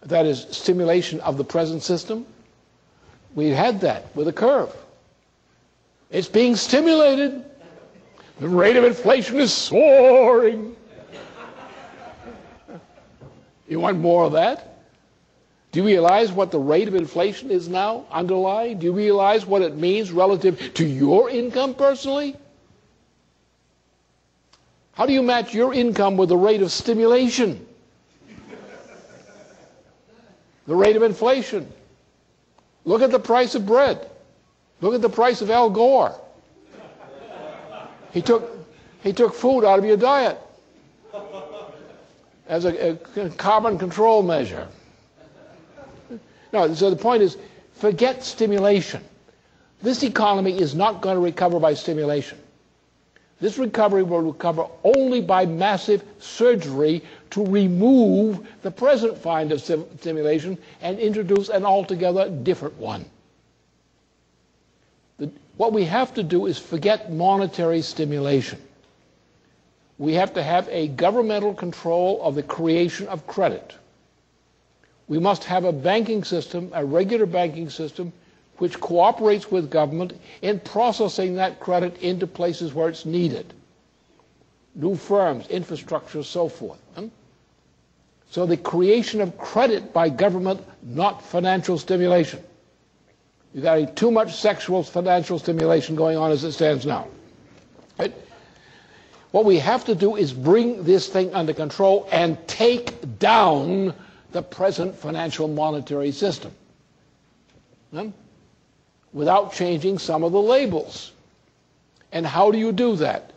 that is stimulation of the present system. We had that with a curve. It's being stimulated. The rate of inflation is soaring. You want more of that? Do you realize what the rate of inflation is now underlying? Do you realize what it means relative to your income personally? How do you match your income with the rate of stimulation? The rate of inflation. Look at the price of bread. Look at the price of Al Gore. He took food out of your diet as a carbon control measure. No, so the point is, forget stimulation. This economy is not going to recover by stimulation. This recovery will recover only by massive surgery to remove the present kind of stimulation and introduce an altogether different one. What we have to do is forget monetary stimulation. We have to have a governmental control of the creation of credit. We must have a banking system, a regular banking system, which cooperates with government in processing that credit into places where it's needed. New firms, infrastructure, so forth. So the creation of credit by government, not financial stimulation. You've got too much sexual financial stimulation going on as it stands now. Right? What we have to do is bring this thing under control and take down the present financial monetary system without changing some of the labels. And how do you do that?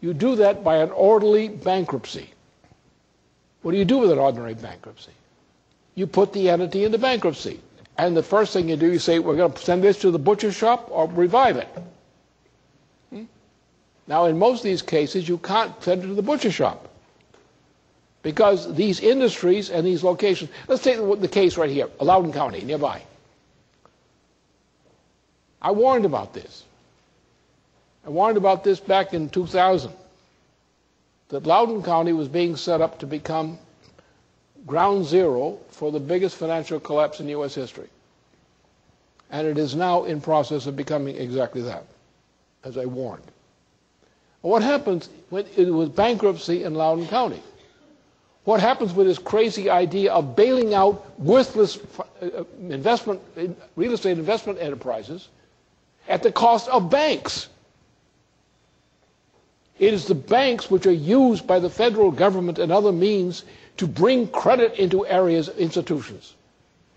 You do that by an orderly bankruptcy. What do you do with an ordinary bankruptcy? You put the entity into bankruptcy. And the first thing you do, you say, we're going to send this to the butcher shop or revive it. Now, in most of these cases, you can't send it to the butcher shop because these industries and these locations, let's take the case right here, Loudoun County, nearby. I warned about this. I warned about this back in 2000, that Loudoun County was being set up to become ground zero for the biggest financial collapse in U.S. history. And it is now in process of becoming exactly that, as I warned. What happens when it was bankruptcy in Loudoun County? What happens with this crazy idea of bailing out worthless real estate investment enterprises at the cost of banks? It is the banks which are used by the federal government and other means to bring credit into areas, institutions.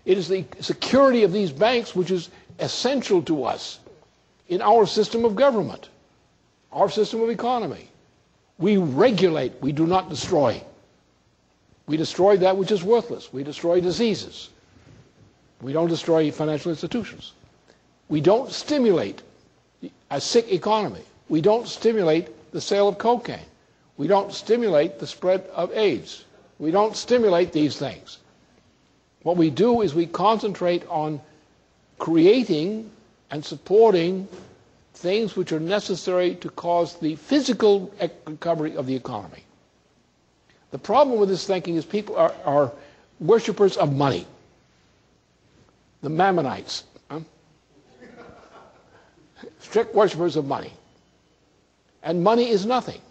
It is the security of these banks which is essential to us in our system of government, our system of economy. We regulate, we do not destroy. We destroy that which is worthless. We destroy diseases. We don't destroy financial institutions. We don't stimulate a sick economy. We don't stimulate the sale of cocaine. We don't stimulate the spread of AIDS. We don't stimulate these things. What we do is we concentrate on creating and supporting things which are necessary to cause the physical recovery of the economy. The problem with this thinking is people are worshippers of money. The Mammonites. Strict worshippers of money. And money is nothing.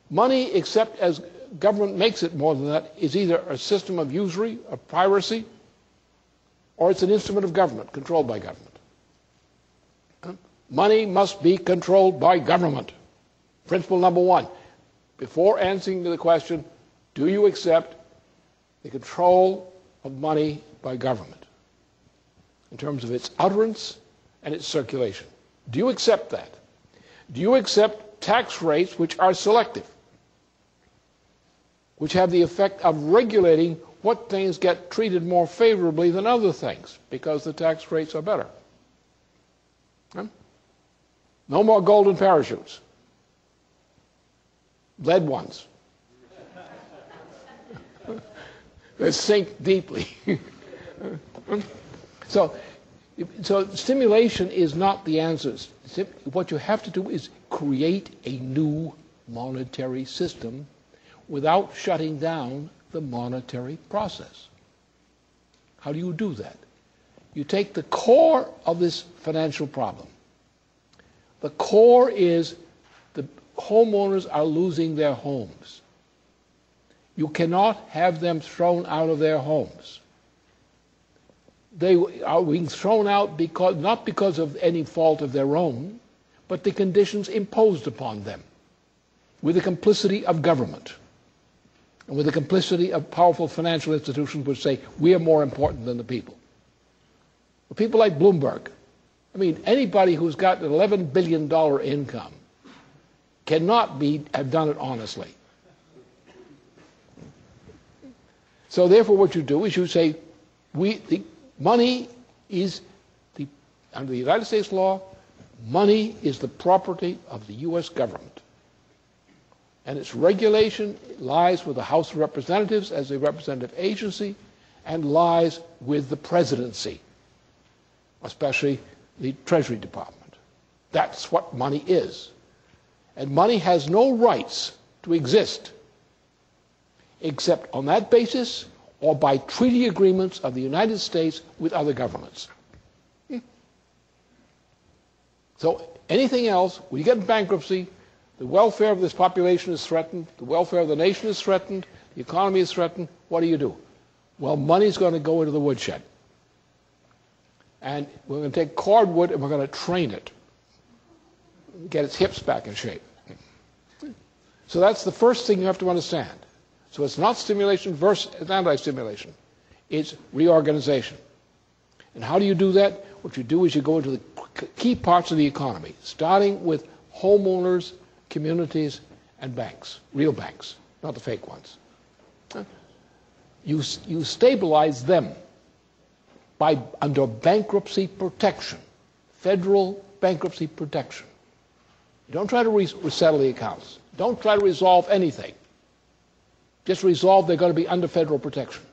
Money, except as government makes it more than that, is either a system of usury, of piracy, or it's an instrument of government, controlled by government. Money must be controlled by government. Principle number one. Before answering the question, do you accept the control of money by government in terms of its utterance and its circulation? Do you accept that? Do you accept tax rates which are selective, which have the effect of regulating what things get treated more favorably than other things because the tax rates are better? No more golden parachutes. Lead ones. They sink deeply. So stimulation is not the answer. What you have to do is create a new monetary system without shutting down the monetary process. How do you do that? You take the core of this financial problem. The core is the homeowners are losing their homes. You cannot have them thrown out of their homes. They are being thrown out because, not because of any fault of their own, but the conditions imposed upon them, with the complicity of government, and with the complicity of powerful financial institutions which say, we are more important than the people. People like Bloomberg, I mean, anybody who's got an $11 billion income cannot have done it honestly. So therefore what you do is you say, the money is, under the United States law, money is the property of the U.S. government. And its regulation lies with the House of Representatives as a representative agency and lies with the presidency, especially the Treasury Department. That's what money is. And money has no rights to exist except on that basis or by treaty agreements of the United States with other governments. So anything else, when you get in bankruptcy, the welfare of this population is threatened, the welfare of the nation is threatened, the economy is threatened. What do? Well, money's going to go into the woodshed. And we're going to take cordwood and we're going to train it, get its hips back in shape. So that's the first thing you have to understand. So it's not stimulation versus anti-stimulation. It's reorganization. And how do you do that? What you do is you go into the key parts of the economy, starting with homeowners, communities, and banks, real banks, not the fake ones. You stabilize them under bankruptcy protection, federal bankruptcy protection. You don't try to resettle the accounts. Don't try to resolve anything. Just resolve they're going to be under federal protection.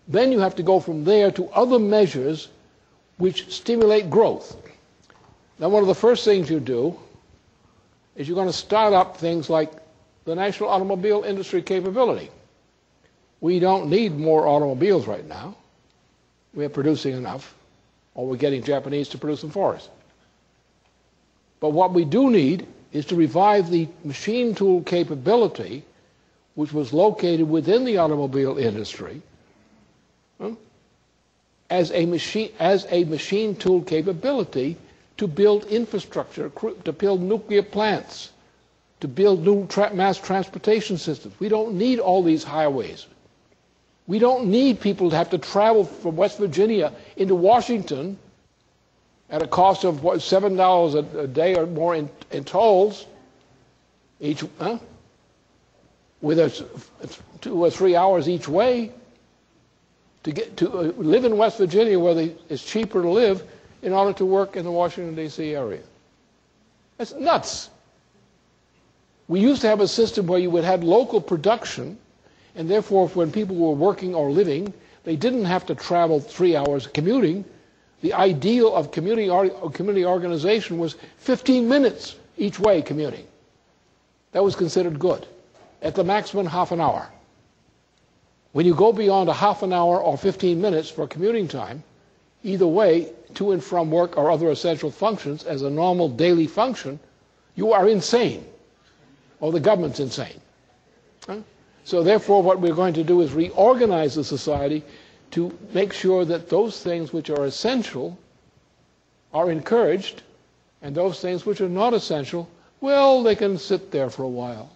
Then you have to go from there to other measures which stimulate growth. Now, one of the first things you do is you're going to start up things like the national automobile industry capability. We don't need more automobiles right now. We're producing enough, or we're getting Japanese to produce them for us. But what we do need is to revive the machine tool capability which was located within the automobile industry as a machine tool capability to build infrastructure, to build nuclear plants, to build new mass transportation systems. We don't need all these highways. We don't need people to have to travel from West Virginia into Washington at a cost of what, $7 a day or more in tolls, each, with 2 or 3 hours each way, to live in West Virginia where it's cheaper to live in order to work in the Washington, D.C. area. That's nuts. We used to have a system where you would have local production, and therefore when people were working or living, they didn't have to travel 3 hours commuting. The ideal of community organization was 15 minutes each way commuting. That was considered good. At the maximum, half an hour. When you go beyond a half an hour or 15 minutes for commuting time, either way, to and from work or other essential functions as a normal daily function, you are insane, or the government's insane. So therefore, what we're going to do is reorganize the society to make sure that those things which are essential are encouraged, and those things which are not essential, well, they can sit there for a while.